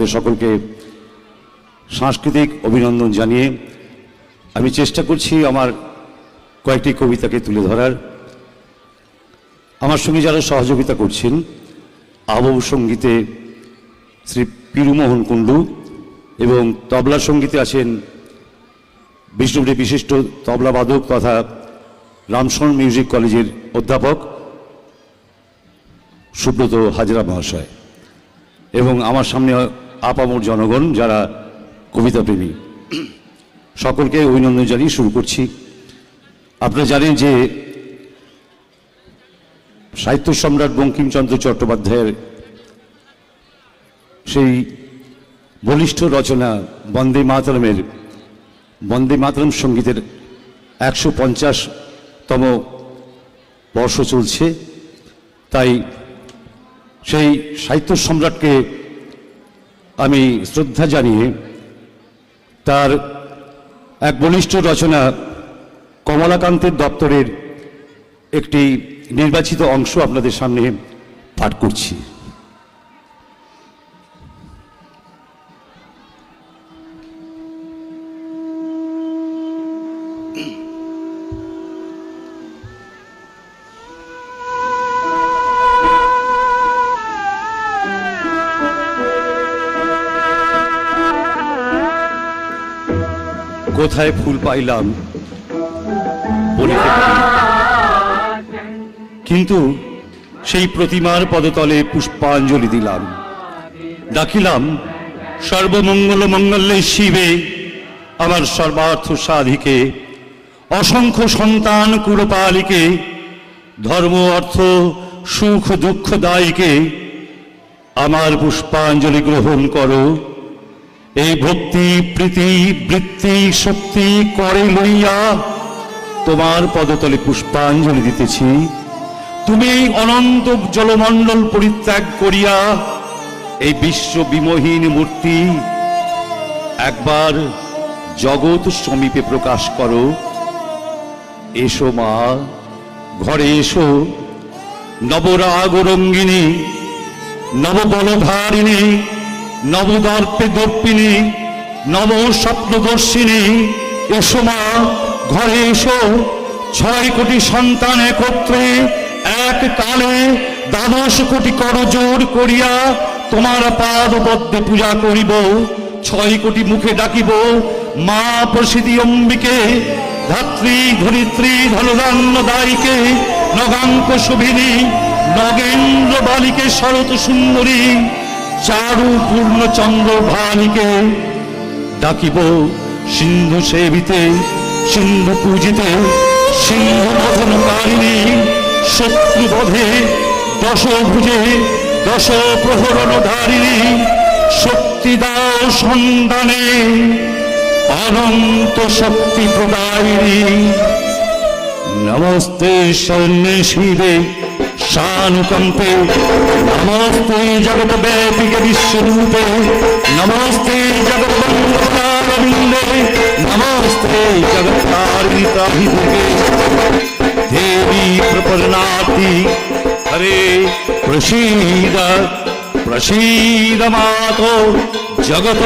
আপনাদের সকলকে সাংস্কৃতিক অভিনন্দন জানিয়ে আমি চেষ্টা করছি আমার কয়েকটি কবিতাকে তুলে ধরার। আমার সঙ্গে যারা সহযোগিতা করছেন, আবহ সঙ্গীতে শ্রী পিরুমোহন কুণ্ডু এবং তবলা সঙ্গীতে আছেন বিষ্ণুপুরের বিশিষ্ট তবলাবাদক তথা রামশরণ মিউজিক কলেজের অধ্যাপক সুব্রত হাজরা মহাশয়, এবং আমার সামনে আপামর জনগণ যারা কবিতা প্রেমী, সকলকে অভিনন্দন জানিয়ে শুরু করছি। আপনারা জানেন যে সাহিত্য সম্রাট বঙ্কিমচন্দ্র চট্টোপাধ্যায়ের সেই বলিষ্ঠ রচনা বন্দে মাতরম সঙ্গীতের 150তম বর্ষ চলছে। তাই সেই সাহিত্য সম্রাটকে আমি শ্রদ্ধা জানিয়ে তার এক বলিষ্ঠ রচনা কমলাকান্তের দপ্তরের একটি নির্বাচিত অংশ আপনাদের সামনে পাঠ করছি। কোথায় ফুল পাইলাম বলিতে পারি, কিন্তু সেই প্রতিমার পদতলে পুষ্পাঞ্জলি দিলাম। ডাকিলাম সর্বমঙ্গল মঙ্গলে শিবে, আমার সর্বার্থ সাধিকে, অসংখ্য সন্তান কুলপালিকে, ধর্ম অর্থ সুখ দুঃখ দায়ীকে, আমার পুষ্পাঞ্জলি গ্রহণ করো। এই ভক্তি প্রীতি বৃত্তি শক্তি করে লইয়া তোমার পদতলে পুষ্পাঞ্জলি দিতেছি। তুমি অনন্ত জলমণ্ডল পরিত্যাগ করিয়া এই বিশ্ব বিমোহীন মূর্তি একবার জগৎ সমীপে প্রকাশ করো। এসো মা, ঘরে এসো, নবরাগ রঙ্গিনী, নববলধারিণী, নবদর্পে দর্পিনী, নব স্বপ্নদর্শিনী। এসো মা, ঘরে এসো, 6 কোটি সন্তান একত্রে এক কালে 12 কোটি করজোড় করিয়া তোমার পাদপদ্মে পূজা করিব। 6 কোটি মুখে ডাকিব মা প্রসিদ্ধি অম্বিকে, ধাত্রী ধরিত্রী ধনধান্য দায়ীকে, নগাঙ্ক শুভিনী, নগেন্দ্র বালিকে, শরৎ সুন্দরী, চারু পূর্ণচন্দ্র ভালিকে। ডাকিব সিন্ধু সেবিতে, সিন্ধু পূজিতে, সিন্ধু মথনকারিণী, শত্রুবধে দশভুজে, 10 প্রহরণ ধারিণী, শক্তি দাও সন্তানে, অনন্ত শক্তি প্রদায়িনী। নমস্তে শরণ্যে শিবে শানুকম্পে, নমস্তে জগৎ ব্যাপিকে বিশ্বরূপে, নমস্তে জগৎবন্দে, নমস্তে জগৎকারিতাভিভুগে। দেবী প্রপন্নাতি হরে প্রসীদ, প্রসীদ মাতো জগত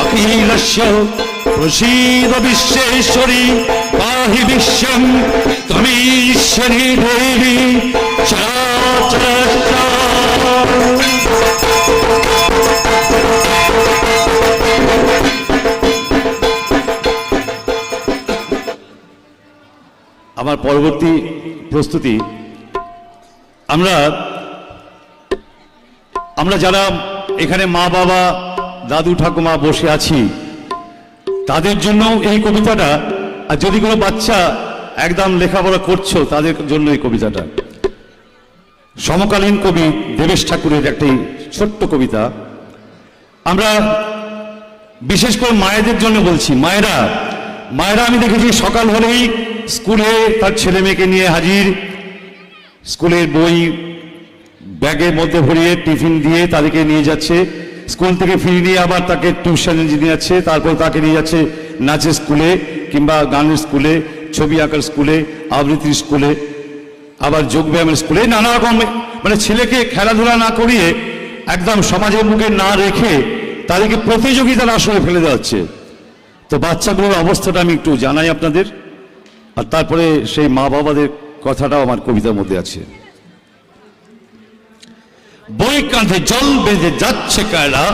অখিলস্য, প্রসীদ বিশ্বেশ্বরী পাহি বিশ্বং, ত্বমীশ্বরী দেবী চরাচরস্য। আমার পরবর্তী প্রস্তুতি, আমরা যারা এখানে মা বাবা দাদু ঠাকুমা বসে আছি তাদের জন্য এই কবিতাটা, আর যদি কোনো বাচ্চা একদম লেখাপড়া করছো তাদের জন্য এই কবিতাটা। সমকালীন কবি দেবেশ ঠাকুরের একটি ছোট্ট কবিতা। আমরা বিশেষ করে মায়েদের জন্য বলছি। মায়েরা আমি দেখেছি সকাল হলেই স্কুলে তার ছেলে মেয়েকে নিয়ে হাজির, স্কুলের বই ব্যাগের মধ্যে ভরিয়ে টিফিন দিয়ে তাদেরকে নিয়ে যাচ্ছে, স্কুল থেকে ফিরে নিয়ে আবার তাকে টিউশনে নিয়ে যাচ্ছে, তারপর তাকে নিয়ে যাচ্ছে নাচের স্কুলে কিংবা গানের স্কুলে, ছবি আঁকার স্কুলে, আবৃত্তির স্কুলে, আবার যোগব্যায়ামের স্কুলে, নানা রকম। মানে ছেলেকে খেলাধুলা না করিয়ে একদম সমাজের মুখে না রেখে তাদেরকে প্রতিযোগিতার আসরে ফেলে দেওয়া হচ্ছে। তো বাচ্চাগুলোর অবস্থাটা আমি একটু জানাই আপনাদের, আর তারপরে সেই মা বাবাদের কথাটাও আমার কবিতার মধ্যে আছে। বই কাঁধে জল বেঁধে যাচ্ছে কারা,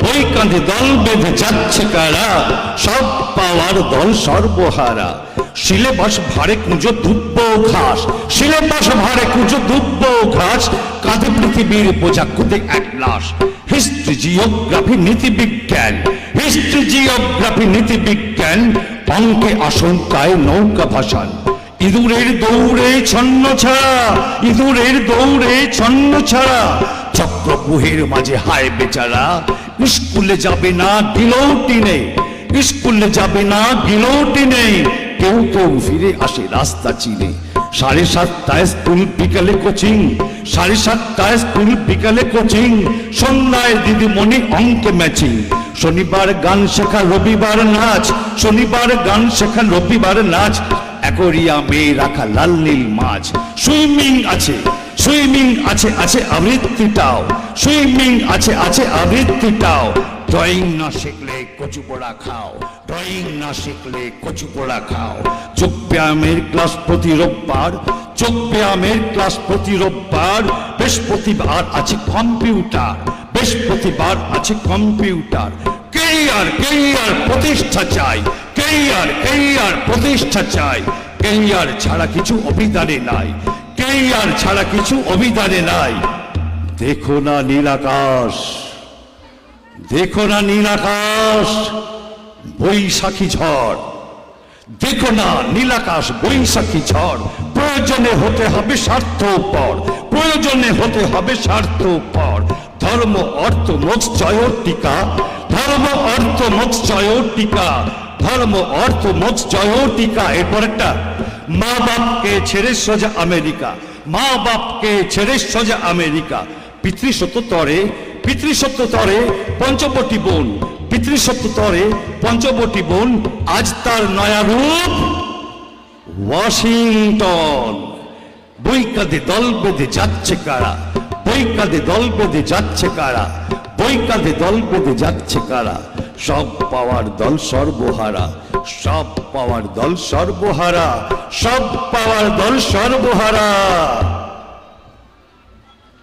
বই কাঁধে দল বেঁধে যাচ্ছে কারা, সব পাওয়ার দল সর্বহারা। সিলেবাস ভারে কুঁজো দুব্ব ঘাস, সিলেবাস ভারে কুঁজো দুব্ব ঘাস, কাঁধে পৃথিবীর বোঝা কুঁধে এক লাশ। হিস্ট্রি জিওগ্রাফি নীতি বিজ্ঞান, হিস্ট্রি জিওগ্রাফি নীতি বিজ্ঞান, অঙ্কে আশঙ্কায় নৌকা ভাসান। ইঁদুরের দৌড়ে ছন্ন ছাড়া, ইঁদুরের দৌড়ে ছন্ন ছাড়া, চক্রব্যূহের মাঝে হায় বেচারা। স্কুলে যাবে না গিলৌটি নেই, স্কুলে যাবে না গিলৌটি নেই, কেউ কেউ ফিরে আসে রাস্তা চিনে। 7:30টায় স্কুল বিকালে কোচিং, 7:30টায় স্কুল বিকালে কোচিং, সন্ধ্যায় দিদিমণি অঙ্কে ম্যাচিং। শনিবার গান শেখা রবিবার নাচ, শনিবার গান শেখা রবিবার নাচ, অ্যাকোয়ারিয়ামে রাখা লাল নীল মাছ। সুইমিং আছে, সুইমিং আছে, আছে আবৃত্তিটাও, সুইমিং আছে, আছে আবৃত্তিটাও। ড্রয়িং না শিখলে কচু পোড়া খাও, ড্রয়িং না শিখলে কচু পোড়া খাও। যোগ ব্যায়ামের ক্লাস প্রতি রোববার, যোগ ব্যায়ামের ক্লাস প্রতি রোববার। বৃহস্পতিবার আছে কম্পিউটার, বৃহস্পতিবার আছে কম্পিউটার। কেরিয়ার, কেরিয়ার প্রতিষ্ঠা চাই, কেরিয়ার, কেরিয়ার প্রতিষ্ঠা চাই। কেরিয়ার ছাড়া কিছু অভিধানে নাই, কেরিয়ার ছাড়া কিছু অভিধানে নাই। দেখো না নীল আকাশ, দেখো না নীল আকাশ, বৈশাখী ঝড়। দেখো না নীল আকাশ, বৈশাখী ঝড়। প্রয়োজনে হতে হবে স্বার্থপর, প্রয়োজনে হতে হবে স্বার্থপর। ধর্ম অর্থ মোক্ষ জয় টিকা, ধর্ম অর্থ মোক্ষ জয় টিকা, ধর্ম অর্থ মোক্ষ জয় টিকা। এরপর একটা, মা বাপকে ছেড়ে সোজা আমেরিকা, মা বাপকে ছেড়ে সোজা আমেরিকা। পিতৃসত্য তরে, পিতৃসত্য তরে পঞ্চবটি বোন, পিতৃসত্য তরে পঞ্চবটি বোন। আজ তার নয়া রূপ ওয়াশিংটন। বই কাঁধে দল বেঁধে যাচ্ছে কারা, বই কাঁধে দল বেঁধে যাচ্ছে কারা, বই কাঁধে দল বেঁধে যাচ্ছে কারা। সব পাওয়ার দল সর্বহারা, সব পাওয়ার দল সর্বহারা, সব পাওয়ার দল সর্বহারা।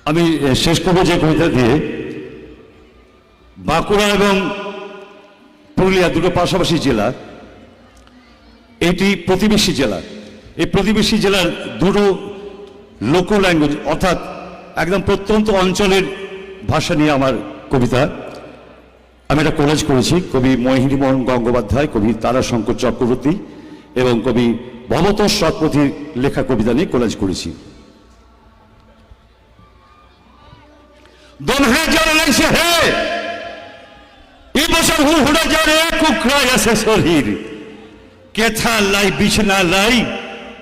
আমি শেষ করবো যে কবিতা দিয়ে। বাঁকুড়া এবং পুরুলিয়া দুটো পাশাপাশি জেলা, এটি প্রতিবেশী জেলা। এই প্রতিবেশী জেলার দুটো লোকাল ল্যাঙ্গুয়েজ, অর্থাৎ একদম প্রত্যন্ত অঞ্চলের ভাষা নিয়ে আমার কবিতা। আমি এটা কোলাজ করেছি। কবি মোহিনীমোহন গঙ্গোপাধ্যায়, কবি তারাশঙ্কর চক্রবর্তী এবং কবি ভবতোষ শতপথীর লেখা কবিতা নিয়ে কোলাজ করেছি। দোনহে জল লাগছে হে, এই বছর হুড়ে জলে কুকড়ায় আছে শরীর। কেথা লাই বিছনা লাই,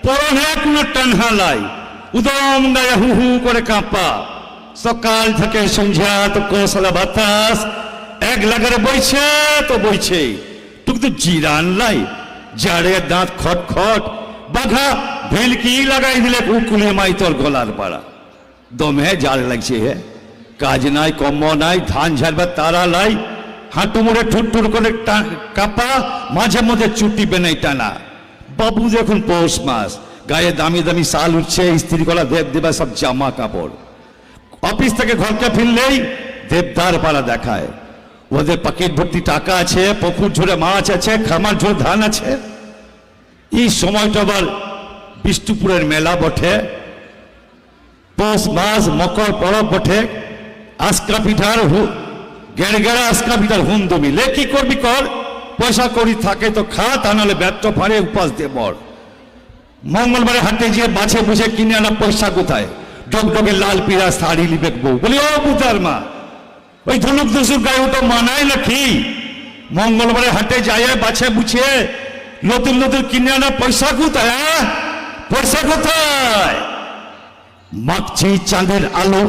পরনে কোনো টানহা লাই, উদম গায়ে হু হু করে কাঁপা। সকাল থেকে সন্ধ্যা তো কৌশলা বাতাস, এক লাগারে বইছে তো বইছে। তুই তো জিরান লাই, জাড়ে দাঁত খট খট, বাঘা ভেলকি লাগাই দিলে উকুলে মাই তোর গলার পাড়া। দমে জাড় লাগছে হে, কাজ নাই কম্ম নাই, ধান ঝাড়বার তারা লাই, হাঁটু মুড়ে ঠুটঠুট করে কাপা, মাঝে মধ্যে চুটি বেনাই টানা। বাবু যখন পৌষ মাস, গায়ে দামি দামি শাল উঠছে, স্ত্রী কলা দেব দেবা সব জামা কাপড়। অফিস থেকে ঘরকে ফিরলেই দেবদার পাড়া দেখায়। ওদের পকেট ভর্তি টাকা আছে, পুকুর ঝরে মাছ আছে, খামার ঝরে ধান আছে। এই সময়টা আবার বিষ্ণুপুরের মেলা বটে, পৌষ মাস মকর পরব বটে। আজকা পিঠার গেড়গেড়া আজকা পিঠার হুম দমি লে, কি করবি কর, পয়সা করি থাকে তো খা, তা নাহলে ব্যর্থ ফাড়ে উপাস দিয়ে মর। মঙ্গলবারে হাটে গিয়ে বাছে বুঝে কিনে আনা পয়সা কোথায়, ডগডগে লাল পিড়া শাড়ি লিবে বউ। বলি ও বুতার মা, ওই ধনুক দুসুর গায়ে ওটা মানায় নাকি? মঙ্গলবারে হাটে যায় বাছে বুঝে নতুন নতুন কিনে আনা পয়সা কোথায়, পয়সা কোথায়? মাখছি চাঁদের আলো,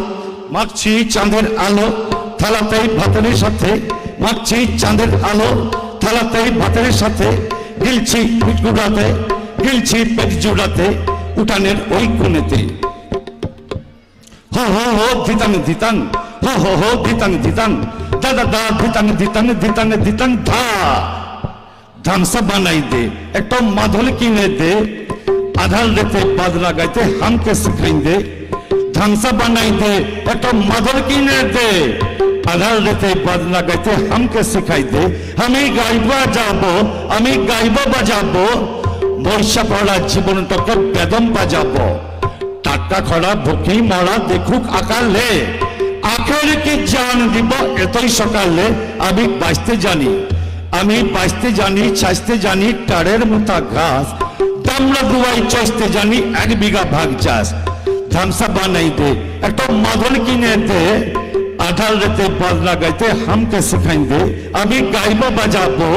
মাখছি চাঁদের আলো, থালাতেই ভাতের সাথে, মাখছি চাঁদের আলো, থালাতেই ভাতের সাথে। গিলছি পিঠ জোড়াতে, গিলছি পেট জোড়াতে, উঠানের ওই কোণেতে। হো হো হো ধিতাং ধিতাং, হো হো হো ধিতাং ধিতাং, da da da ditang dha ধামসা বানাই দে একটা মাদল কিনে দে আধার রেতে বাদলা গাইতে হামকে শিখাই দে ধামসা বানাই দে একটা মাদল কিনে দে আধার রেতে বাদলা গাইতে হামকে শিখাই দে আমি গাইবা যাব আমি গাইবা বাজাবো বর্ষা পড়া জীবনটাকে বেদম বাজাবো টাটকা খরা ভুকি মরা দেখুক আকালে আখের কি জান দিব এতই সকালে আমি বাঁচতে জানি আমি বাঁচতে জানি চাইতে জানি টাড়ের মোটা ঘাস দামড়া দুয়াই চাইতে জানি 1 বিঘা ভাগ চাষ ধামসা বানাই দে একটা মাদল কিনে দে আধার রেতে বাজনা গাইতে হামকে শিখাই দে আমি গাইবো বাজাবো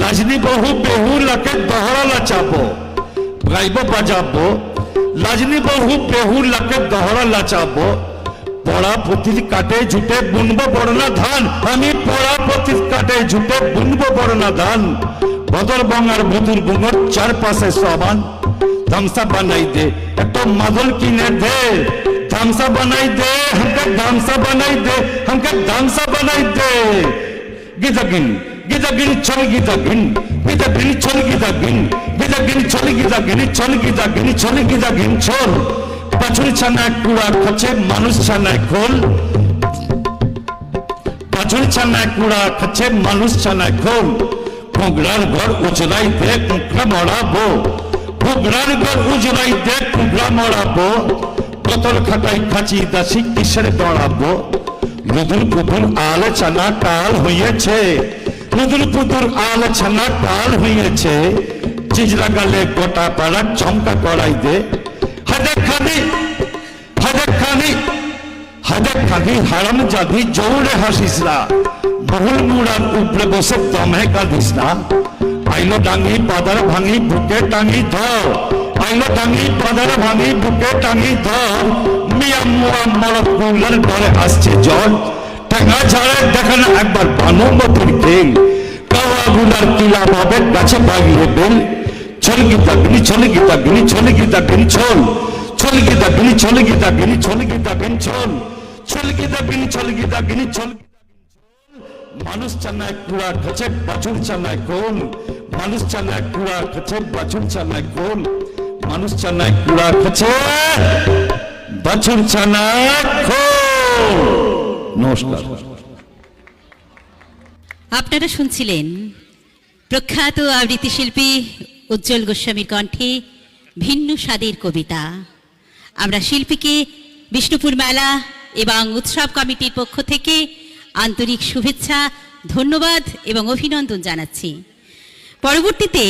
লাজনি বহু বেহু লাকে দহরা লাচাবো গাইবো বাজাবো লাজনি বহু বেহু লাকে দহরা লাচাবো পড়া পথির কাটে ঝুটে বুনবো বড়না ধান আমি পড়া পথির কাটে ঝুটে বুনবো বড়না ধান বদর বঙ্গার ভুতুর বুঙর চারপাশে সবান ধামসা বানাই দে একটা মাদল কিনে দে ধামসা বানাই দে हमके ধামসা বানাই দে हमके ধামসা বানাই দে গিদাগিন গিদাগিন চল গিদাগিন গিদাগিন চল গিদাগিন গিদাগিন চল গিদাগিন চল গিদাগিন চল গিদাগিন চল পাছুর ছানায় কুড়া খাচ্ছে মানুষ ছানায় খোল পাছুর ছানায় কুড়া খাচ্ছে মানুষ ছানায় খোল ঘুগরার ঘর উজলাই দে কুকরা মরাবো ঘুগরার ঘর উজলাই দে কুকরা মরাবো বোতল খাটাই খাঁচি দাসি কিসের দৌড়াবো লুদুর পুতুর আলোচনা কাল হইয়াছে লুদুর পুতুর আলোচনা কাল হইয়াছে চিজরা গালে গোটা পাড়া চমকা করাই দে হাজার হারাম জাদি জোরে হাসিসরা বহুল মুড়ার উপরে বসে দমে কাঁদিসরা আইলো ডাঙ্গি পাদার ভাঙি বুকে টাঙ্গি ধর আইলো ডাঙ্গি পাদার ভাঙি বুকে টাঙ্গি ধর মিয়া মুয়া মরদ কুলার ঘরে আসছে জল টাঙ্গা ঝাড়ে দেখেন একবার ভানুমতির খেল কাওয়া গুলার কিলা ভাবে গাছে বাগিয়ে বেল চল গিদাগিনি চল গিদাগিনি চল গিদাগিনি চল চল গিদাগিনি চল গিদাগিনি চল গিদাগিনি চল চল গিদাগিনি চল গিদাগিনি চল মানুষ চানায় কুড়া খাচ্ছে বাছুর চানায় কোন মানুষ চানায় কুড়া খাচ্ছে বাছুর চানায় কোন মানুষ চানায় কুড়া খাচ্ছে বাছুর চানায় কোন নমস্কার আপনারা শুনছিলেন প্রখ্যাত আবৃত্তি শিল্পী উজ্জ্বল গোস্বামীর কণ্ঠে ভিন্ন স্বাদের কবিতা। আমরা শিল্পীকে বিষ্ণুপুর মেলা এবং উৎসব কমিটির পক্ষ থেকে আন্তরিক শুভেচ্ছা, ধন্যবাদ এবং অভিনন্দন জানাচ্ছি। পরবর্তীতে